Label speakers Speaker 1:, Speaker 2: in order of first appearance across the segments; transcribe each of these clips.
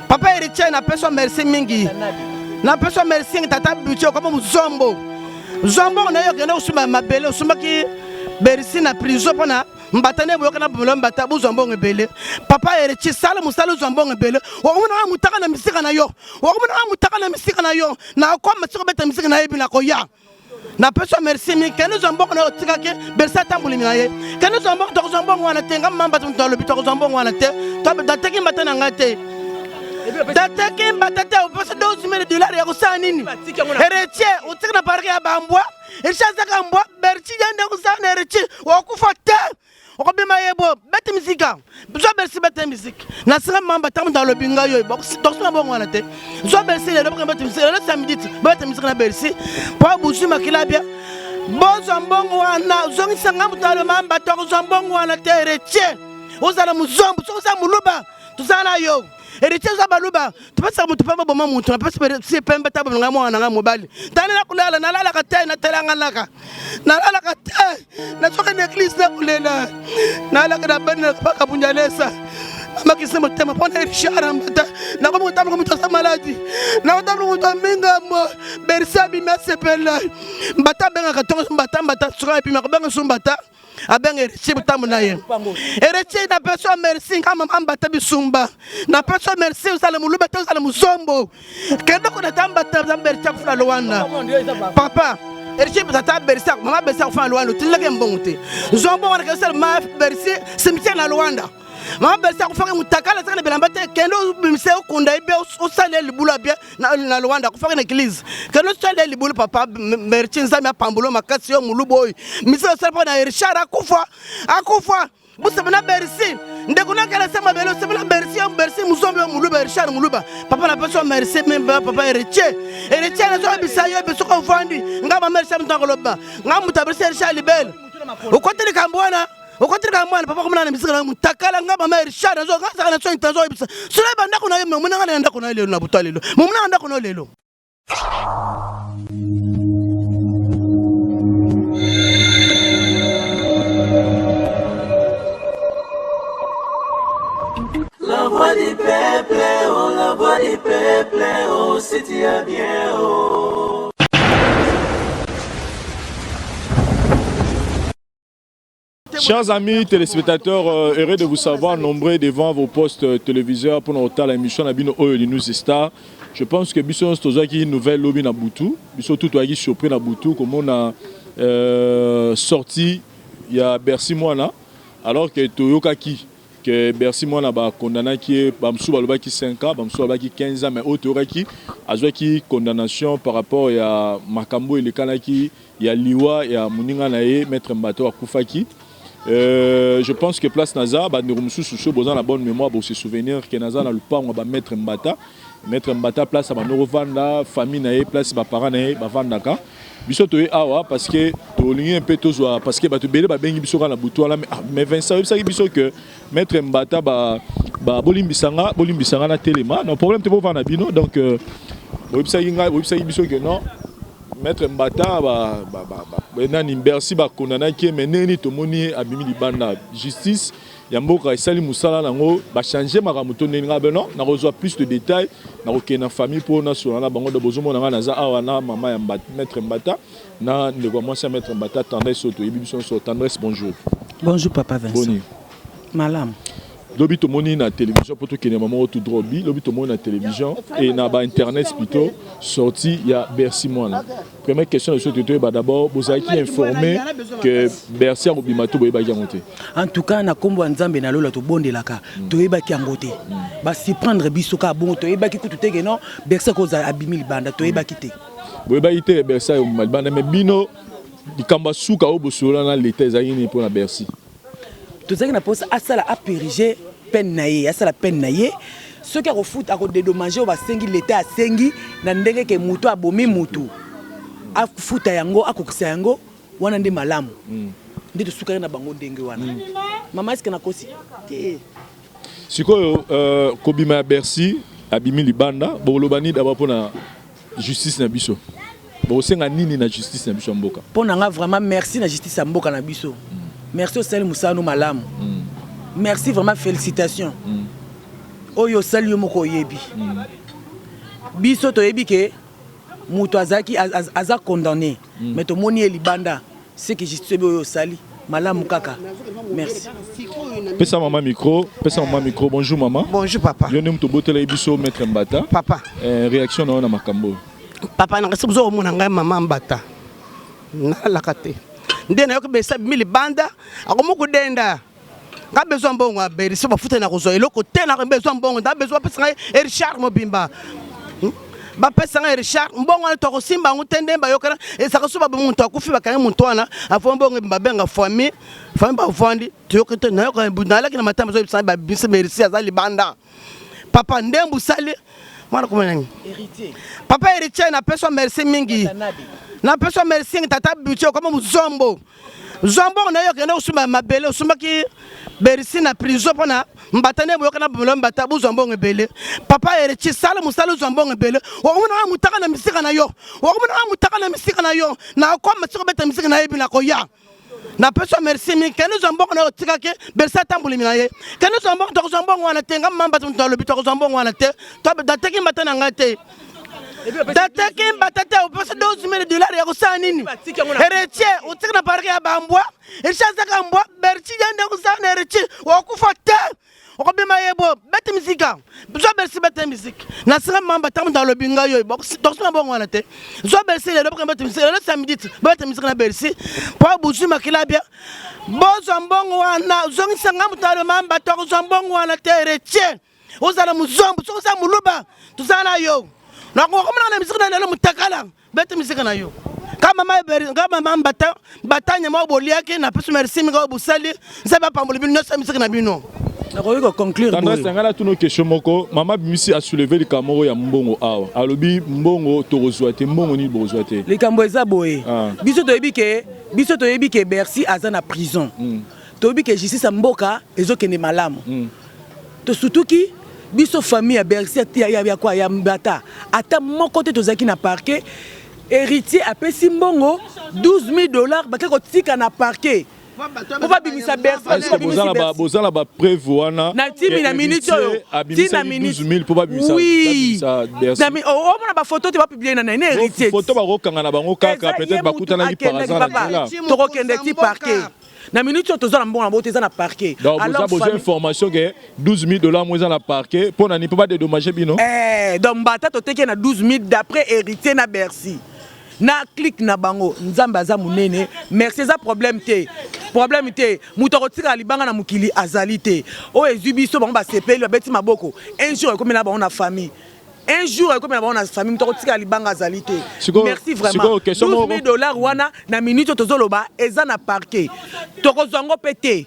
Speaker 1: Papa héritier na personne merci mingi. Na personne merci tata budget comme Zombo. Zombo na yo kena usuma mabele usuma ki berisi na prison pona mbatane boyo kana bomelo mbata bu Zombo ngebele. Papa héritier sala musala Zombo ngebele. Wa kumuna mutaka na misika na yo. Wa kumuna mutaka na misika na yo. Na kwa masiko beta misika na yebi na koya. Na personne merci mingi kena Zombo na otika ke berisa tambuli minaye. Kena Zombo to Zombo wana tenga mamba to lo bito Zombo wana te. To dateki matana ngate. Dateki mbatate au pesa $12 million ya kusana nini? Héritier utika na parke ya bambwa. Ishaza kambwa berchi yende kusana héritier wakufa te. Okobima yebo bete musique. Zo bersi bete musique. Na singa mamba tamu dans le binga yo. Toksuna bongo wana te. Zo bersi le bete musique. Le samedi bete musique na bersi. Pa busu makila bia. Bozo mbongo wana zongi sanga mutalo mamba tozo mbongo wana te héritier. Ozala muzombo, oza muluba. Tuzana yo. Héritier za baluba tupasa mutu pamba boma mutu na pesa si pembe tabu nga mwana nga mobali tani na kulala na lala kata na telanga naka na lala kata na toka na église na kulela na lala kana bana paka bunjalesa mama kisema tema pona irishara mbata na kwa mutamu kwa mutasa maladi na mutamu mutaminga mo bersa bi masepela mbata benga katonga mbata sura epi mabenga sumbata abenga héritier butamu na ye héritier na personne merci kama mbata bisumba na personne merci usale mulube te usale muzombo kendo ko natamba tamberi fula lwana papa héritier tata berisa mama berisa fula lwana tileke mbongote zombo wana kesel ma berisi cimetière na Luanda mama berisa kufaka mutakala saka belamba te kendo bimise ukunda ibe usale libula bia na Luanda kufaka na église kendo usale libula papa merci nzami apambulo makasi yo muluboy mise usale pa na héritier akufa busabana berisi ndekuna kala sema belo sema berisi muzombe muluba héritier muluba papa na personne merci même papa héritier na zo bisayo biso ko vandi ngaba merci mtangoloba ngamu taberisi héritier libel ukoteli kambwana papa kumana na misika na mutakala ngaba héritier na zo ngasa na so intazo bisa sule banda kuna yeme muna ngana ndako na lelo na butalelo muna ndako na lelo.
Speaker 2: La voix du peuple, oh, la voix du peuple, oh, si tu as bien, oh.
Speaker 3: Chers amis téléspectateurs, heureux de vous savoir nombreux devant vos postes téléviseurs pour notre émission Nabino Oyo de News Star. Je pense que Bisson Stozaki une nouvelle lobby na Boutou, Bisson tout qui surpris na Boutou comme on a sorti il y a Bercy Moana alors que Toyoka qui que Bercy Moana ba condamné qui est Bamsou Baloba qui 5 ans, Bamsou Baloba qui 15 ans mais Toyoka qui a joué qui condamnation par rapport à Makambo et le Kanaki, il y a Liwa et à Muninga Nae maître Mbato à Koufaki. Je pense que place Naza, nous avons la bonne mémoire pour se souvenir que Naza n'a pas de maître Mbata. Maître Mbata place à Norovanda, famille nae, place à parents nae, Vandaka. Biso to awa parce que to ligne un peu tous parce que tu belé ba bengi biso kana butu ala mais Vincent ça biso que maître Mbata ba bolimbisanga na telema. Non problème te vendre bino donc website biso que non maître Mbata nani Bercy ba kondana ki meneni to moni abimi libanda justice ya mboka esali musala nango ba changer makamuto nenga beno na reçoit plus de détails na okena famille pour na sur na bango de bozomo na naza awa na mama ya maître Mbata na ndeko mwasi maître Mbata tendresse soto ebibiso so tendresse bonjour
Speaker 1: Papa Vincent
Speaker 3: boni
Speaker 1: malam
Speaker 3: lobi to moni na télévision pour to kene maman tout drobi lobi to moni na télévision et na ba internet plutôt sorti il y a Bercy Moana. Première question de ce tuto bah d'abord vous avez qui informé que Bercy a obimato boyeba ki monter.
Speaker 1: En tout cas na kombo nzambe na lola to bondelaka to yeba ki ngote ba si prendre bisoka bon to yeba ki kutu teke non Bercy ko za abimi libanda to yeba ki te
Speaker 3: boyeba ite Bercy o malbanda mais bino dikamba suka o bosola na l'état ezayini pour na Bercy.
Speaker 1: Tout ça qui n'a pas à ça la apérigé peine naïe à ça la peine naïe ceux qui refoutent à dédommager au basengi l'état à sengi na ndenge ke mutu abomi mutu a futa yango a kokisa yango wana ndi malamu ndi suka na bango ndenge wana mama est-ce que na kosi
Speaker 3: sikoyo kobima Bercy abimi libanda bolobani d'abord pour na justice na biso bosenga nini na justice na biso mboka
Speaker 1: pona nga vraiment merci na justice ya mboka na biso. Merci au Seigneur Moussa nous malam. Merci vraiment félicitations.
Speaker 4: oyo sali yo moko yebi biso to yebi ke muto azaki aza condamné mais to moni elibanda c'est que justice oyo sali malamu kaka merci.
Speaker 3: Pesa maman micro, bonjour maman.
Speaker 1: Bonjour papa.
Speaker 3: Yo nem to botela biso maître Mbata.
Speaker 1: Papa.
Speaker 3: Réaction na makambo.
Speaker 1: Papa na kasi buzo mona ngai maman Mbata. Na lakate. Ndena yo besa mili banda akomuku denda. Ka besoin mbongo a Bercy ba futa na kozo eloko te na besoin mbongo da besoin pesa ngai Richard Mobimba. Ba pesa ngai Richard mbongo na to simba ngutende mba yokana esaka suba muntu akufi bakanye muntu wana afo mbongo mbabenga famille ba vandi tuyokete na yoka bundala kina matamba zo bisa ba bisa Bercy azali banda. Papa ndembu sali mwana kumenani héritier. Papa héritier na pesa merci mingi. Na pesa merci tata bicho kama muzombo. Zombo na yo kena usuma mabele usuma ki Bercy na prison pona mbatane boyo kana bumelo mbata bu zombo ngebele papa héritier sala musala zombo ngebele wakumuna mutaka na misika na yo wakumuna mutaka na misika na yo na kwa masiko beta misika na yebi na koya na pesa merci mi kena zombo na otika ke Bercy tambuli minaye kena zombo to zombo wana tenga mamba to lo bitoko zombo wana te to dateki matana ngate dateki mbatate opesa $12,000 ya kusana nini héritier utika na parke ya bambwa ishaza mbwa Bercy yende kusana héritier wakufa te okobima yebo bete misika zo Bercy bete misika na singa mamba tamu dans le binga yo toksina bongo wana te zo Bercy le bete misika le samedi bete misika na Bercy po buzu makila bia bozo mbongo wana zo ngisanga mutalo mamba tozo mbongo wana te héritier ozala muzombo soza muluba tuzana yo na ko komana na misika na le mutakala bete misika na yo kama mama batanya maboli yake na pesa merci minga busali nzaba pamboli bino sa misika na bino
Speaker 4: na ko conclure
Speaker 3: tandis ngala tuno question moko mama bimisi a soulever le kamoro ya mbongo awa alobi mbongo torozwate mbongo ni borozwate
Speaker 4: le kambo eza boye biso to yebi ke Bercy aza na prison to yebi ke justice mboka ezokende malamu to surtout ki biso famille ya Bercy ya kwa ya Mbata ata moko te tozaki na parquet héritier apesi mbongo $12,000 bakako tika na parquet Papa bimisa Bercy
Speaker 3: bozala ba prévoir
Speaker 4: na timi na minute oyo tina minute
Speaker 3: 12,000 pour bimisa Bercy
Speaker 4: na mi o mona ba photo te ba publier na héritier
Speaker 3: photo ba rokanga na bango kaka peut-être bakutana ki par hasard
Speaker 4: to kokende ti parquet na minute oyo tozala mbongo na bote eza na parquet
Speaker 3: alors besoin information que $12,000 moins na parquet pour na ni pas dédommager bino
Speaker 4: donc Mbata to teke na 12,000 d'après héritier na Bercy na click na bango nzambe aza munene merci za problème te muto kotika libanga na mukili azali te o ezubiso bango ba sepeli ba beti maboko un jour ekomela bango na famille muto kotika libanga azali te merci vraiment $12,000 wana na minute tozoloba eza na parquet tokozwango pete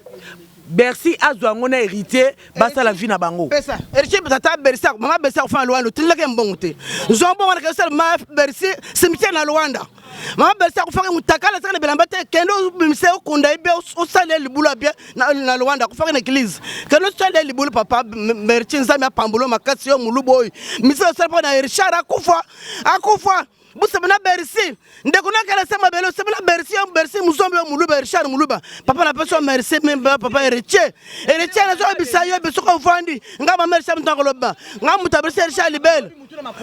Speaker 4: Bercy azwango na héritier basa la vie na bango
Speaker 1: pesa héritier tata Bercy mama Bercy fa Luanda tilaka mbongo te zombo wana kesa ma Bercy cimetière na Luanda mama Bercy akufaka mutakala saka belamba te kendo bimse okunda ibe osale libula bia na Luanda akufaka na église kendo osale libula papa Bercy nzami apambulo makasi yo muluboy mise osale na Richard akufa busabana Bercy ndekuna kala sema belo sebana Bercy muzombe yo muluba Richard muluba papa na pesa merci même papa héritier na zo bisayo beso ko vandi ngama merci mtangoloba ngamu tabercy Richard libel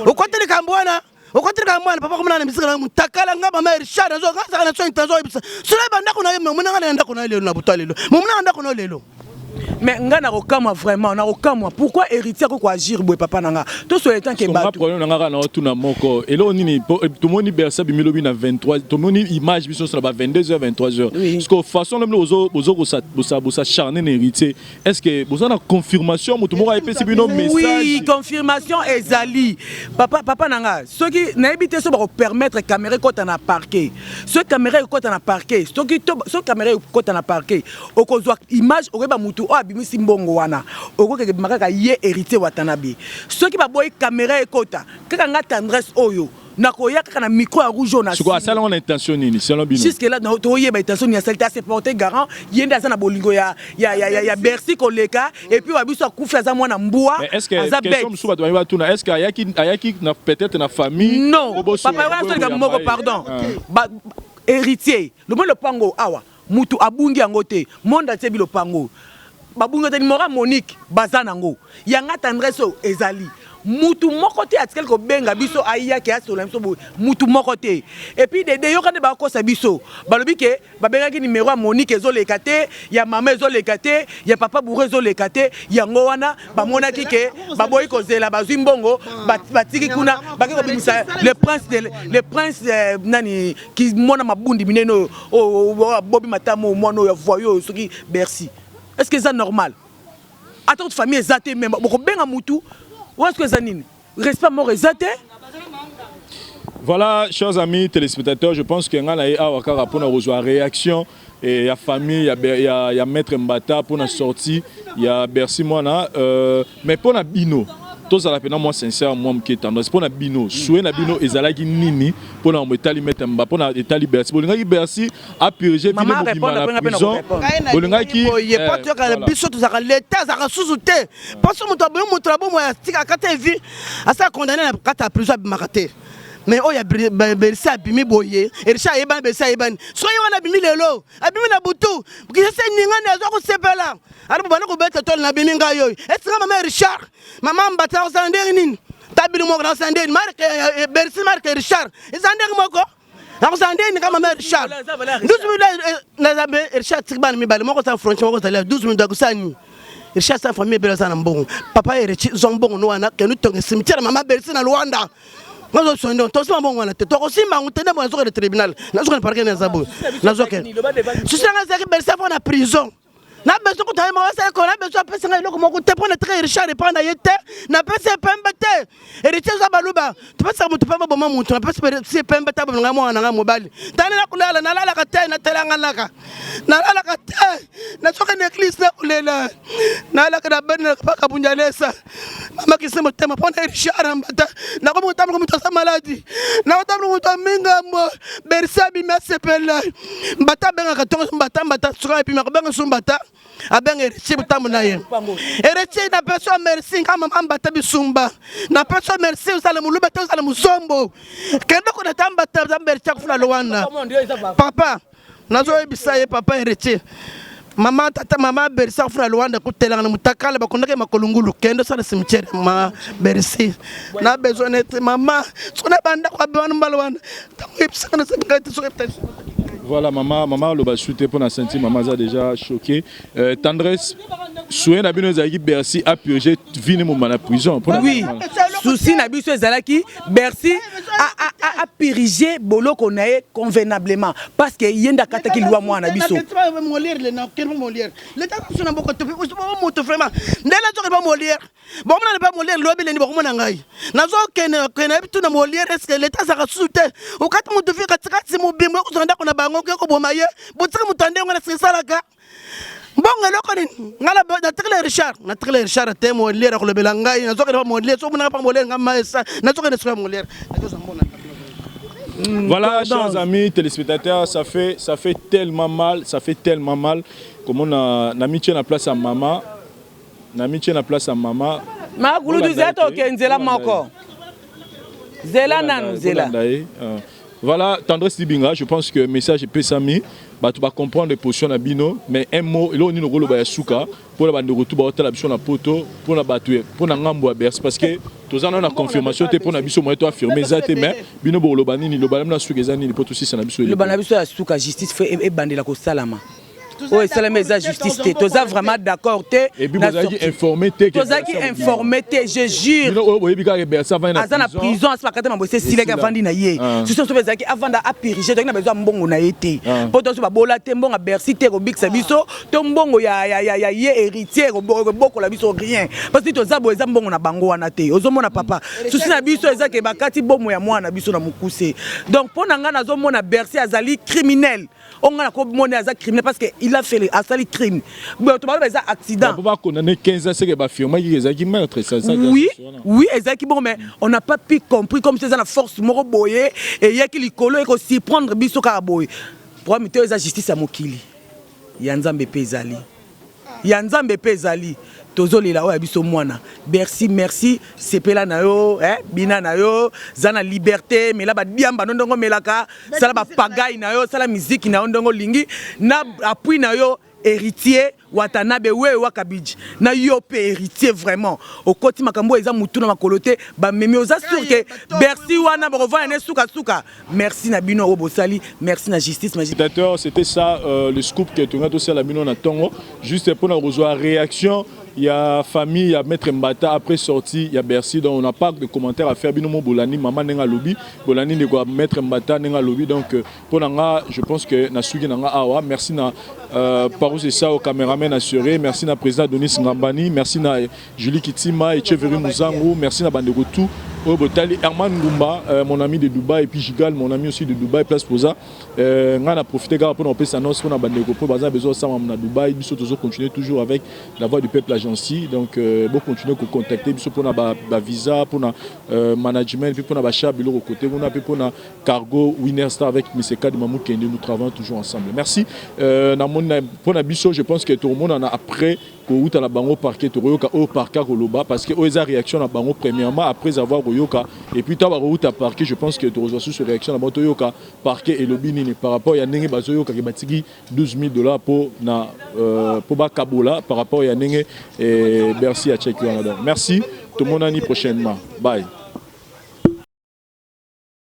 Speaker 1: ukoteli kambwana papa komana na misika mutakala ngama Richard zo ngasa na so intenzo bisa sule banda kuna yo mumuna ngana ndako na lelo na butalelo mumuna ndako na lelo
Speaker 4: mais ngana okama vraiment na okama pourquoi héritier ko agir boy papa nanga to so etant ke
Speaker 3: ba problème nanga na tuna moko elo nini to moni Bercy bimilobi na 23 to moni image biso sur ba 22h 23h parce que façon le bosa charner héritier est-ce que bosa na confirmation mutu moko epesi bino message
Speaker 4: oui confirmation ezali papa nanga ceux qui na ebité so ba permettre caméra ko na parquet ce caméra ko na parquet ce caméra ko na parquet okozwa image okeba mutu o abimisi mbongo wana okokeke makaka ye héritier watanabi soki baboyi caméra ekota kaka nga tendresse oyo nakoya kaka na micro ya rouge na
Speaker 3: siko asala on intention nini selon bino
Speaker 4: jusque là to yeba intention ya salita se porter garant yende asa na bolingo ya Bercy koleka et puis wabiso akufa za mwana mbua
Speaker 3: aza question msuba to tuna est-ce que ayaki na peut-être na famille
Speaker 4: non papa wa so ka moko pardon héritier le pango awa mutu abungi yango te monde atie bilo pango babunga te numéro Monique bazanango yanga tendresse ezali mutu moko te atikel ko benga biso aya ke asola biso mutu moko te et puis de yo kande ba ko sa biso balobi ke ba benga ki numéro Monique ezoleka te ya mama ezoleka te ya papa bourre ezoleka te yango wana ba mona ki ke ba boyi ko zela ba zimbongo batiki kuna ba ko bimisa le prince nani ki mona mabundi mineno o bobi matamo mono ya voyo soki Bercy. Est-ce que c'est normal? Attends, toute famille est zatée même. Beaucoup bien à Moutou. Où est-ce que c'est nini? Respect mort est zaté.
Speaker 3: Voilà, chers amis téléspectateurs, je pense que ngana a wakara pour nous rejoindre réaction et il y a famille, il y a maître Mbata pour la sortie, il y a Bercy Moana, mais pour la bino. Tous à la peine moi sincère moi qui tendance pour na bino souhait na bino ezalaki nini pour na metali mettre mba pour na etali Bercy bolinga Bercy a purgé bino mobima la prison bolinga ki
Speaker 1: pas tu ka biso to za l'état za sous-souté parce que moto abo mo ya tika kata vie asa condamné na kata prison bimakate mais oh ya Bercy abimi boye erisha yeba Bercy yeba so yo na bimi lelo abimi na butu ki se ninga na zo ko sepela alors bana ko beta tol na bimi nga yo est-ce que maman Richard maman Mbata o sandere nini tabili mo na sandere marque Bercy marque Richard e sandere moko na sandere ni kama maman Richard 12 minutes na zabe Richard tikban mi bale moko sa franchement ko sala 12 minutes ko sani Richard sa famille bela na mbongo papa ere zombongo no wana ke nous tonga cimetière maman Bercy na Luanda. Moi je suis en train de me faire des choses. Je suis en tribunal. Je suis en train de me faire des choses. Je suis en prison. Na beso ko tayi ma wasa ko na beso apesa ngai loko moko te pona très Richard pa na yete na pesa pembe te héritier za baluba tu pesa mutu pembe bo mamuntu na pesa si pembe ta bo nga mwana nga mobali tani na kulala na lala ka te na telanga laka na lala ka te na soka na église na kulela na lala ka na ben na ka bunjalesa mama ki sema tema pona Richard Mbata na ko mutu ko mutu sa maladi na ko mutu minga mo Bercy bi mesepela Mbata benga ka tonga Mbata soka epi ma ko benga Mbata abeng Eritier butamu na ye Eritier na personne merci kama Mbata bisumba na personne merci usale mulube te usale musombo kendo ko na Mbata Bercy kufuna Luanda papa nazo ebisaye papa Eritier mama tata mama Bercy kufuna Luanda kutelanga na mutakala bakondake makolungulu kendo sala cimetière ma Bercy na besoin net mama sona banda kwa bana mbalwana tamipsana sakati sokata.
Speaker 3: Voilà, maman, le bas shooté pour la sentir, maman a déjà choqué. Tendresse, souhait Nabino Zaki Bercy a purgé vine mon la prison.
Speaker 4: Oui, souci Nabiso Zalaki Bercy a purgé bolo qu'on a convenablement parce que yenda kata ki loi moi Nabiso.
Speaker 1: L'état sur beaucoup de moto vraiment. Ndela zo pas molière. Bon on n'a pas molière lobi le ni boko na ngai. Nazo kena bitu na molière est-ce que l'état ça sous-te. Au kat moto fi katikati mo bimbo ko zonda ko na bango ko bomaye. Botaka mutande ngana sala Bonga loko ni ngala na tele Richard te mo lera ko le belangai na zoka mo lera so mona pa mo lera ngama esa na zoka ne so mo lera.
Speaker 3: Voilà, chers amis téléspectateurs, ça fait tellement mal, comme on a mis na place à maman,
Speaker 4: Ma gulu du zato kenzela moko. Zela nanu zela.
Speaker 3: Voilà, Tendresse Dibinga, je pense que le message est pesami. Tu vas comprendre les positions de Bino, mais un mot, là on est au rôle Souka pour la retour à la mission à poto pour la battre pour la ngambo à Bercy parce que tous en la confirmation pour la mission moi toi affirmer zate mais Bino bo lobani ni lobalam na souka zani ni poto aussi ça na biso.
Speaker 4: Le banabiso à Souka justice fait et bandela ko salama. Oui, c'est la maison justice. Tu es vraiment d'accord.
Speaker 3: Et puis, vous avez informé.
Speaker 4: Tu as informé, je jure. Dans la prison, c'est si les gens na yé. Ce sont ceux qui avant d'apériger, donc besoin bon na été. Pour toi, bola tembon à Bercy, te robix sabiso, tombongo ya héritier, beaucoup la biso rien. Parce que tu as besoin bon na bango anate. Ozomo na papa. Souci na biso ezaki bakati bomo ya mwana biso na mukuse. Donc pour nanga na zomo na Bercy azali criminel. On a commis un crime parce qu'il a fait un crime. Mais tu parles d'un accident.
Speaker 3: On va condamner 15 ans, c'est que firme qui meurtre.
Speaker 4: Oui, exactement. Mais on n'a pas pu comprendre comme c'est la force moroboye et il y a qui l'icolo et aussi prendre biso karaboy. Pour mettre la justice à Mokili. Yanzambe Pezali. Yanzambe Pezali. Tozoli la oya biso mwana. Bercy, merci. Sepela na yo, bina na yo, zana liberté, mais là ba diamba ndongo melaka, sala ba pagaille na yo, sala musique na ndongo lingi, na appui na yo héritier Watanabe we wakabiji na yo pe héritier vraiment okoti makambo eza mutu na makolote ba memi oza sûr que Bercy wana ba revendre ne suka suka merci na bino obosali merci na justice
Speaker 3: magistrat. C'était ça le scoop que tu as aussi à la bino na tongo juste pour nous recevoir réaction. Il y a famille, il y a Maître Mbata après sortie, il y a Bercy, donc on n'a pas de commentaires à faire. Binomo Bolani, maman nenga lobby, Bolani de Maître Mbata nenga lobby. Donc pour nanga, je pense que Nasugi nanga awa. Merci na Parous et ça au caméraman assuré. Merci na président Denis Ngambani. Merci na Julie Kitima et Cheveri Mouzango. Merci na Bandego tout. Botali Herman Ngumba, mon ami de Dubaï, et puis Gigal, mon ami aussi de Dubaï, place Posa. On a profité pour nous faire annonce pour nous Bandego pour besoin de ça à Dubaï. Nous sommes continuer toujours avec la voix du peuple agency. Donc bon continuer à contacter pour nous visa, pour nous management, puis pour nous achat de l'autre côté, pour nous cargo Winner Star avec M. Kadi Mamou Kende. Nous travaillons toujours ensemble. Merci. Pour nous biso, je pense que tout le monde en a après. Pour la bango parquet au parquet Koloba parce que aux réaction à bango premièrement après avoir Royoka et puis t'as à parquet je pense que tu reçois sur réaction à Motoyoka parquet et lobby nini par rapport à Nenge Bazoyoka qui batigi $12,000 pour na pour Bakabola par rapport à Nenge et Bercy à Tchèque. Merci tout le monde à prochainement bye.